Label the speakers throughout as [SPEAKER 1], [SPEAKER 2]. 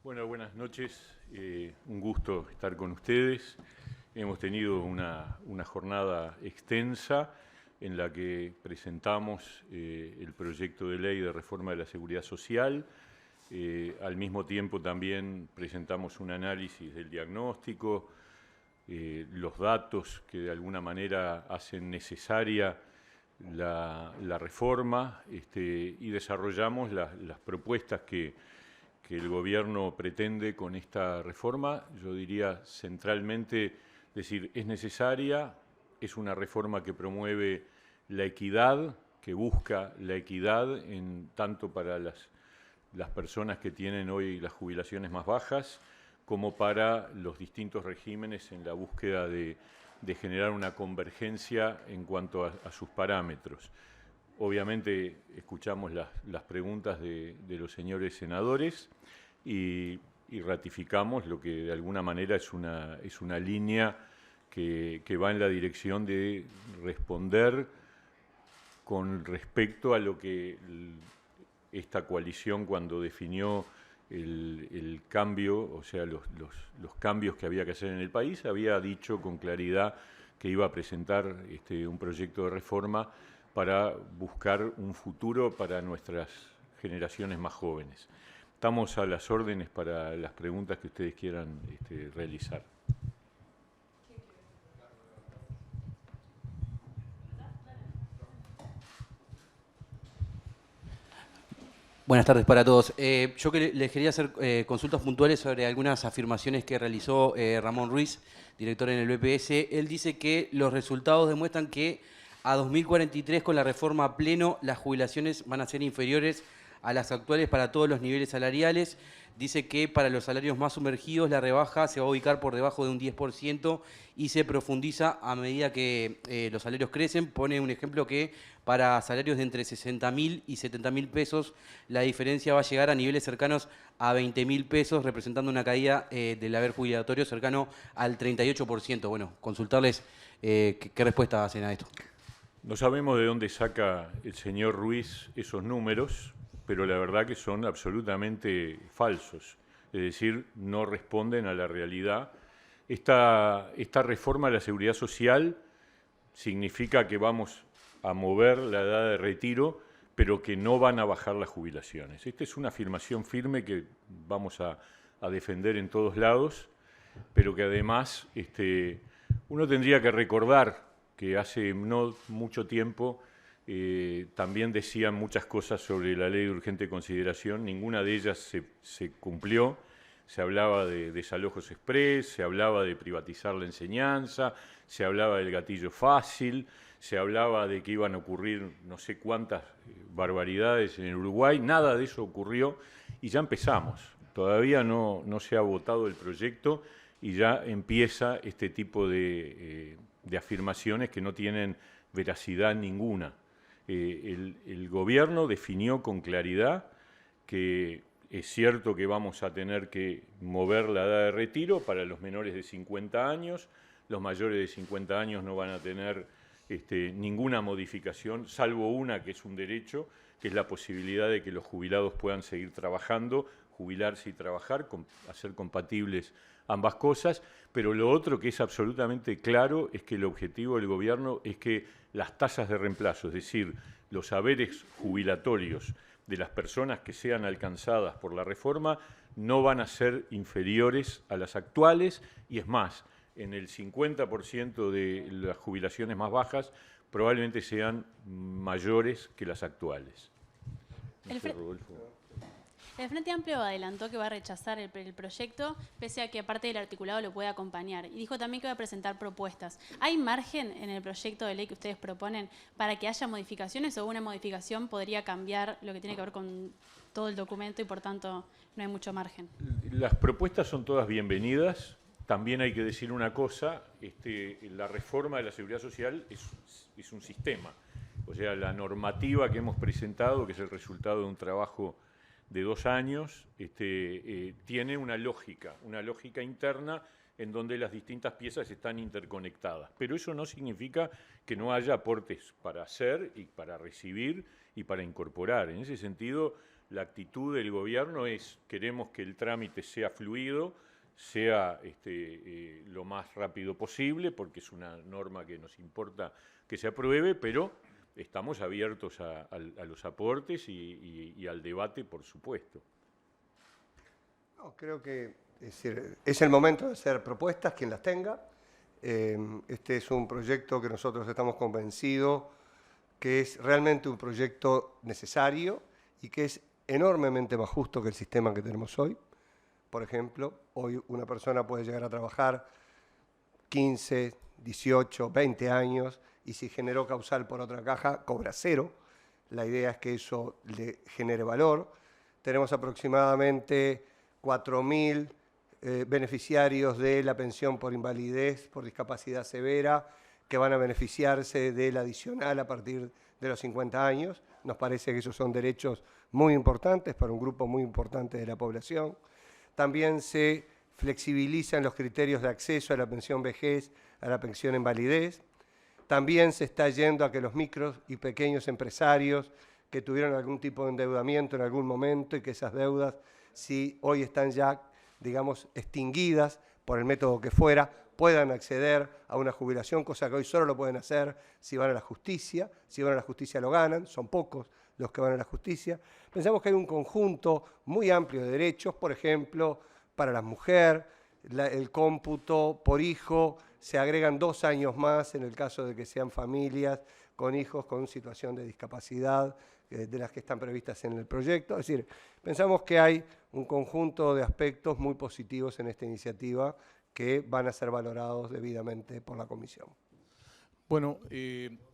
[SPEAKER 1] Bueno, buenas noches. Un gusto estar con ustedes. Hemos tenido una jornada extensa en la que presentamos el proyecto de ley de reforma de la seguridad social. Al mismo tiempo también presentamos un análisis del diagnóstico, los datos que de alguna manera hacen necesaria la reforma, y desarrollamos las propuestas que el gobierno pretende con esta reforma. Yo diría centralmente, decir, es necesaria, es una reforma que promueve la equidad, que busca la equidad tanto para las personas que tienen hoy las jubilaciones más bajas, como para los distintos regímenes en la búsqueda de generar una convergencia en cuanto a sus parámetros. Obviamente escuchamos las preguntas de los señores senadores y ratificamos lo que de alguna manera es una línea que va en la dirección de responder con respecto a lo que esta coalición, cuando definió el cambio, o sea, los cambios que había que hacer en el país, había dicho con claridad que iba a presentar un proyecto de reforma para buscar un futuro para nuestras generaciones más jóvenes. Estamos a las órdenes para las preguntas que ustedes quieran realizar.
[SPEAKER 2] Buenas tardes para todos. Yo les quería hacer consultas puntuales sobre algunas afirmaciones que realizó Ramón Ruiz, director en el BPS. Él dice que los resultados demuestran que a 2043, con la reforma a pleno, las jubilaciones van a ser inferiores a las actuales para todos los niveles salariales. Dice que para los salarios más sumergidos la rebaja se va a ubicar por debajo de un 10% y se profundiza a medida que los salarios crecen. Pone un ejemplo que para salarios de entre 60.000 y 70.000 pesos la diferencia va a llegar a niveles cercanos a 20.000 pesos, representando una caída del haber jubilatorio cercano al 38%. Bueno, consultarles qué respuesta hacen a esto.
[SPEAKER 1] No sabemos de dónde saca el señor Ruiz esos números, pero la verdad que son absolutamente falsos, es decir, no responden a la realidad. Esta reforma de la seguridad social significa que vamos a mover la edad de retiro, pero que no van a bajar las jubilaciones. Esta es una afirmación firme que vamos a defender en todos lados, pero que además uno tendría que recordar que hace no mucho tiempo también decían muchas cosas sobre la ley de urgente consideración, ninguna de ellas se cumplió. Se hablaba de desalojos express, se hablaba de privatizar la enseñanza, se hablaba del gatillo fácil, se hablaba de que iban a ocurrir no sé cuántas barbaridades en el Uruguay. Nada de eso ocurrió y ya empezamos. Todavía no se ha votado el proyecto y ya empieza este tipo de afirmaciones que no tienen veracidad ninguna. El gobierno definió con claridad que es cierto que vamos a tener que mover la edad de retiro para los menores de 50 años, los mayores de 50 años no van a tener ninguna modificación, salvo una que es un derecho, que es la posibilidad de que los jubilados puedan seguir trabajando, jubilarse y trabajar, hacer compatibles ambas cosas, pero lo otro que es absolutamente claro es que el objetivo del gobierno es que las tasas de reemplazo, es decir, los haberes jubilatorios de las personas que sean alcanzadas por la reforma no van a ser inferiores a las actuales y es más, en el 50% de las jubilaciones más bajas probablemente sean mayores que las actuales. No sé, Rodolfo.
[SPEAKER 3] El Frente Amplio adelantó que va a rechazar el proyecto, pese a que aparte del articulado lo puede acompañar. Y dijo también que va a presentar propuestas. ¿Hay margen en el proyecto de ley que ustedes proponen para que haya modificaciones o una modificación podría cambiar lo que tiene que ver con todo el documento y por tanto no hay mucho margen?
[SPEAKER 1] Las propuestas son todas bienvenidas. También hay que decir una cosa, la reforma de la seguridad social es un sistema. O sea, la normativa que hemos presentado, que es el resultado de un trabajo de 2 años, tiene una lógica interna en donde las distintas piezas están interconectadas. Pero eso no significa que no haya aportes para hacer y para recibir y para incorporar. En ese sentido, la actitud del gobierno es: queremos que el trámite sea fluido, sea lo más rápido posible, porque es una norma que nos importa que se apruebe, pero estamos abiertos a los aportes y al debate, por supuesto.
[SPEAKER 4] No, creo que es el momento de hacer propuestas, quien las tenga. Este es un proyecto que nosotros estamos convencidos que es realmente un proyecto necesario y que es enormemente más justo que el sistema que tenemos hoy. Por ejemplo, hoy una persona puede llegar a trabajar 15, 18, 20 años y si generó causal por otra caja, cobra 0. La idea es que eso le genere valor. Tenemos aproximadamente 4.000 beneficiarios de la pensión por invalidez, por discapacidad severa, que van a beneficiarse del adicional a partir de los 50 años. Nos parece que esos son derechos muy importantes para un grupo muy importante de la población. También se flexibilizan los criterios de acceso a la pensión vejez, a la pensión invalidez. También se está yendo a que los micros y pequeños empresarios que tuvieron algún tipo de endeudamiento en algún momento y que esas deudas, si hoy están ya, digamos, extinguidas por el método que fuera, puedan acceder a una jubilación, cosa que hoy solo lo pueden hacer si van a la justicia. Si van a la justicia lo ganan, son pocos los que van a la justicia. Pensamos que hay un conjunto muy amplio de derechos, por ejemplo, para la mujer, el cómputo por hijo, se agregan 2 años más en el caso de que sean familias con hijos con situación de discapacidad, de las que están previstas en el proyecto. Es decir, pensamos que hay un conjunto de aspectos muy positivos en esta iniciativa que van a ser valorados debidamente por la Comisión.
[SPEAKER 5] Bueno,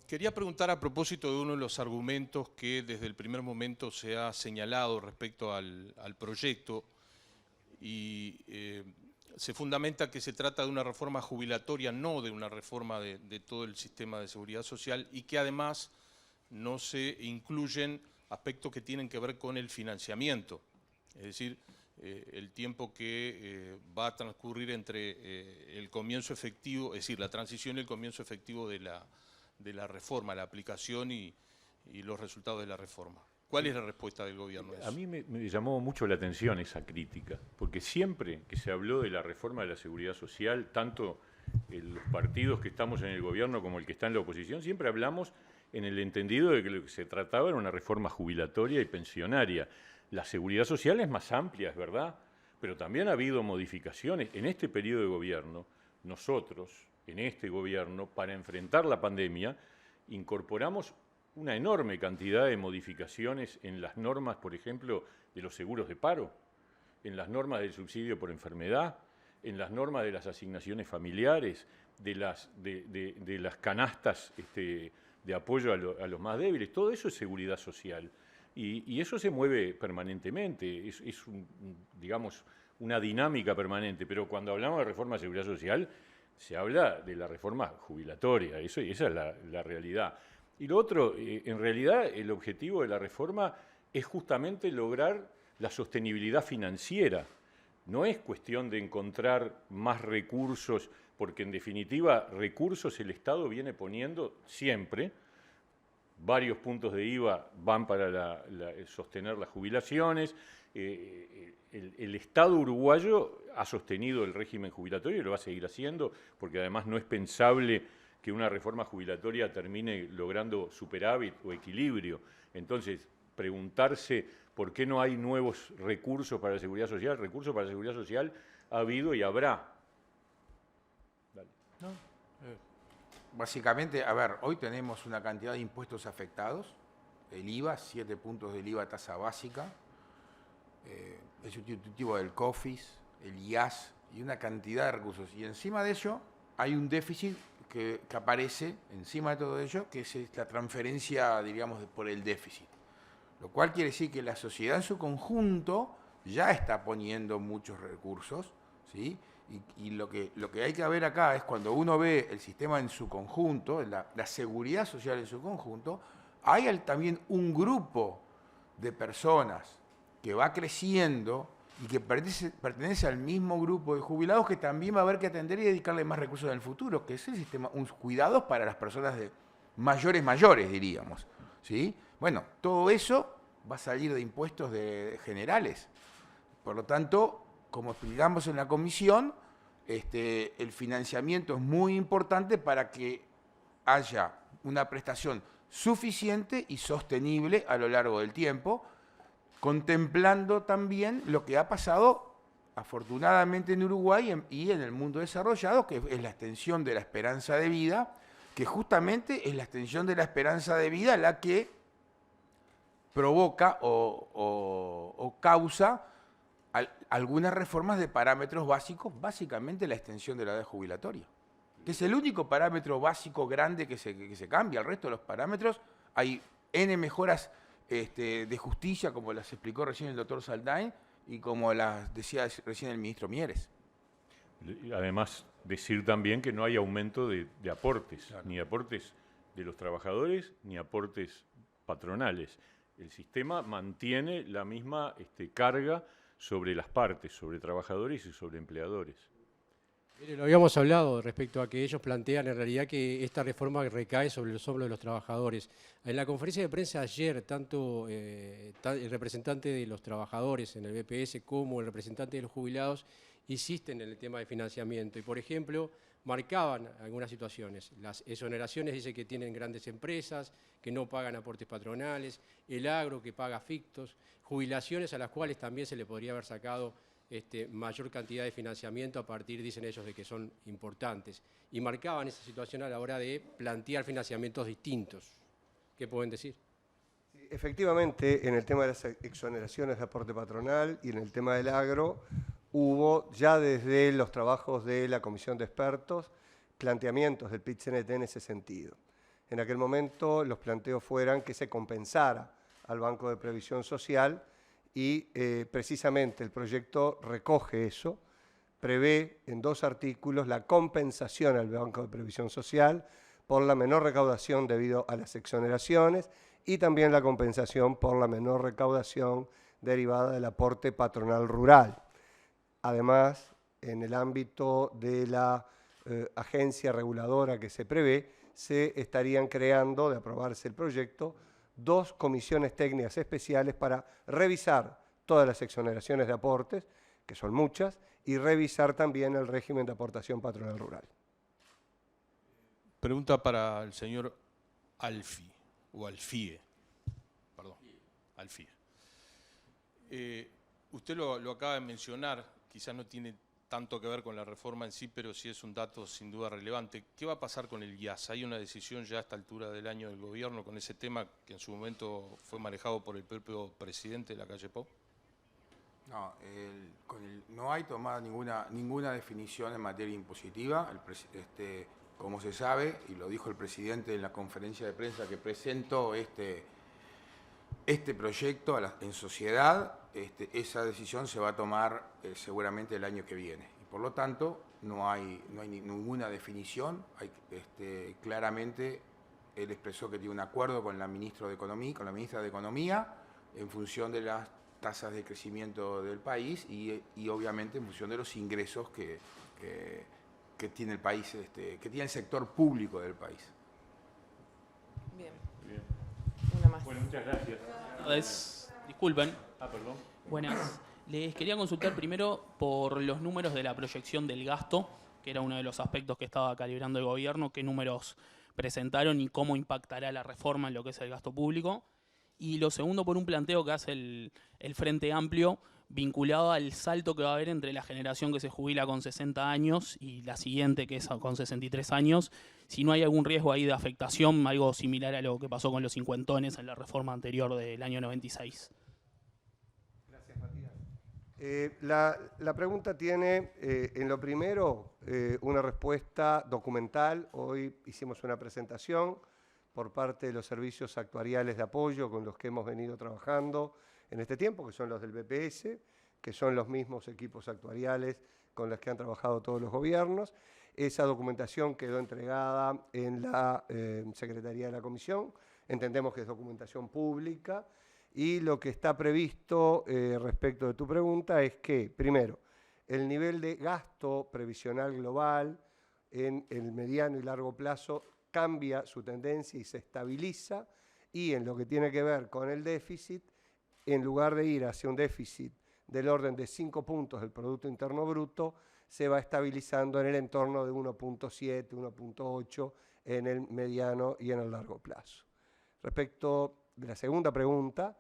[SPEAKER 5] quería preguntar a propósito de uno de los argumentos que desde el primer momento se ha señalado respecto al proyecto y se fundamenta que se trata de una reforma jubilatoria, no de una reforma de todo el sistema de seguridad social y que además no se incluyen aspectos que tienen que ver con el financiamiento, es decir, el tiempo que va a transcurrir entre el comienzo efectivo, es decir, la transición y el comienzo efectivo de la reforma, la aplicación y los resultados de la reforma. ¿Cuál es la respuesta del gobierno a eso?
[SPEAKER 1] A mí me llamó mucho la atención esa crítica, porque siempre que se habló de la reforma de la seguridad social, tanto los partidos que estamos en el gobierno como el que está en la oposición, siempre hablamos en el entendido de que lo que se trataba era una reforma jubilatoria y pensionaria. La seguridad social es más amplia, es verdad, pero también ha habido modificaciones. En este periodo de gobierno, nosotros, en este gobierno, para enfrentar la pandemia, incorporamos una enorme cantidad de modificaciones en las normas, por ejemplo, de los seguros de paro, en las normas del subsidio por enfermedad, en las normas de las asignaciones familiares, de las canastas de apoyo a los más débiles. Todo eso es seguridad social. Y eso se mueve permanentemente, es digamos, una dinámica permanente. Pero cuando hablamos de reforma de seguridad social, se habla de la reforma jubilatoria, esa es la realidad. Y lo otro, en realidad, el objetivo de la reforma es justamente lograr la sostenibilidad financiera. No es cuestión de encontrar más recursos, porque en definitiva recursos el Estado viene poniendo siempre. Varios puntos de IVA van para sostener las jubilaciones. El Estado uruguayo ha sostenido el régimen jubilatorio y lo va a seguir haciendo, porque además no es pensable que una reforma jubilatoria termine logrando superávit o equilibrio. Entonces, preguntarse por qué no hay nuevos recursos para la seguridad social. Recursos para la seguridad social ha habido y habrá. Dale.
[SPEAKER 6] No. Básicamente, a ver, hoy tenemos una cantidad de impuestos afectados, el IVA, 7 puntos del IVA tasa básica, el sustitutivo del COFIS, el IAS y una cantidad de recursos. Y encima de ello hay un déficit que aparece encima de todo ello, que es la transferencia, digamos, por el déficit. Lo cual quiere decir que la sociedad en su conjunto ya está poniendo muchos recursos, ¿sí? Y lo que hay que ver acá es cuando uno ve el sistema en su conjunto, la seguridad social en su conjunto, hay también un grupo de personas que va creciendo y que pertenece al mismo grupo de jubilados que también va a haber que atender y dedicarle más recursos en el futuro, que es el sistema, unos cuidados para las personas de mayores, diríamos, ¿sí? Bueno, todo eso va a salir de impuestos generales. Por lo tanto, como explicamos en la comisión, el financiamiento es muy importante para que haya una prestación suficiente y sostenible a lo largo del tiempo, contemplando también lo que ha pasado afortunadamente en Uruguay y en el mundo desarrollado, que es la extensión de la esperanza de vida, que justamente es la extensión de la esperanza de vida la que provoca o causa algunas reformas de parámetros básicos, básicamente la extensión de la edad jubilatoria, que es el único parámetro básico grande que se cambia. El resto de los parámetros hay N mejoras de justicia, como las explicó recién el doctor Saldain, y como las decía recién el ministro Mieres.
[SPEAKER 1] Además, decir también que no hay aumento de aportes, claro, ni aportes de los trabajadores, ni aportes patronales. El sistema mantiene la misma carga sobre las partes, sobre trabajadores y sobre empleadores.
[SPEAKER 7] Mire, lo habíamos hablado respecto a que ellos plantean en realidad que esta reforma recae sobre los hombros de los trabajadores. En la conferencia de prensa ayer, tanto el representante de los trabajadores en el BPS como el representante de los jubilados insisten en el tema de financiamiento y, por ejemplo, marcaban algunas situaciones. Las exoneraciones dice que tienen grandes empresas, que no pagan aportes patronales, el agro que paga fictos, jubilaciones a las cuales también se le podría haber sacado mayor cantidad de financiamiento a partir, dicen ellos, de que son importantes. Y marcaban esa situación a la hora de plantear financiamientos distintos. ¿Qué pueden decir?
[SPEAKER 4] Sí, efectivamente, en el tema de las exoneraciones de aporte patronal y en el tema del agro, hubo ya desde los trabajos de la comisión de expertos planteamientos del PIT-CNT en ese sentido. En aquel momento los planteos fueran que se compensara al Banco de Previsión Social y precisamente el proyecto recoge eso, prevé en 2 artículos la compensación al Banco de Previsión Social por la menor recaudación debido a las exoneraciones y también la compensación por la menor recaudación derivada del aporte patronal rural. Además, en el ámbito de la agencia reguladora que se prevé, se estarían creando, de aprobarse el proyecto, 2 comisiones técnicas especiales para revisar todas las exoneraciones de aportes, que son muchas, y revisar también el régimen de aportación patronal rural.
[SPEAKER 5] Pregunta para el señor Alfie, o Alfie, perdón, Alfie. Usted lo acaba de mencionar, quizás no tiene tanto que ver con la reforma en sí, pero sí es un dato sin duda relevante. ¿Qué va a pasar con el IAS? ¿Hay una decisión ya a esta altura del año del gobierno con ese tema que en su momento fue manejado por el propio presidente de la calle Pou?
[SPEAKER 6] No, no hay tomada ninguna definición en materia impositiva. Como se sabe, y lo dijo el presidente en la conferencia de prensa que presentó este proyecto en sociedad, esa decisión se va a tomar seguramente el año que viene. Y por lo tanto, no hay ninguna definición. Claramente, él expresó que tiene un acuerdo con la ministra de Economía, en función de las tasas de crecimiento del país y obviamente en función de los ingresos que tiene el país, que tiene el sector público del país.
[SPEAKER 8] Bien.
[SPEAKER 1] Bien.
[SPEAKER 8] Una más.
[SPEAKER 1] Bueno, muchas gracias.
[SPEAKER 9] Disculpen.
[SPEAKER 1] Perdón.
[SPEAKER 9] Buenas. Les quería consultar primero por los números de la proyección del gasto, que era uno de los aspectos que estaba calibrando el gobierno, qué números presentaron y cómo impactará la reforma en lo que es el gasto público. Y lo segundo, por un planteo que hace el Frente Amplio, vinculado al salto que va a haber entre la generación que se jubila con 60 años y la siguiente, que es con 63 años, si no hay algún riesgo ahí de afectación, algo similar a lo que pasó con los cincuentones en la reforma anterior del año 96.
[SPEAKER 4] Gracias, Matías. La pregunta tiene, en lo primero, una respuesta documental. Hoy hicimos una presentación por parte de los servicios actuariales de apoyo con los que hemos venido trabajando en este tiempo, que son los del BPS, que son los mismos equipos actuariales con los que han trabajado todos los gobiernos. Esa documentación quedó entregada en la Secretaría de la Comisión. Entendemos que es documentación pública y lo que está previsto respecto de tu pregunta es que, primero, el nivel de gasto previsional global en el mediano y largo plazo cambia su tendencia y se estabiliza, y en lo que tiene que ver con el déficit, en lugar de ir hacia un déficit del orden de 5 puntos del Producto Interno Bruto, se va estabilizando en el entorno de 1.7, 1.8 en el mediano y en el largo plazo. Respecto de la segunda pregunta,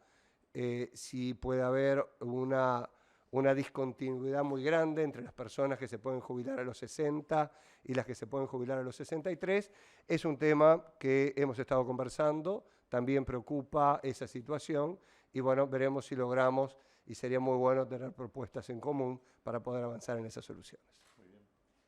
[SPEAKER 4] si puede haber una discontinuidad muy grande entre las personas que se pueden jubilar a los 60 y las que se pueden jubilar a los 63, es un tema que hemos estado conversando, también preocupa esa situación y bueno, veremos si logramos y sería muy bueno tener propuestas en común para poder avanzar en esas soluciones.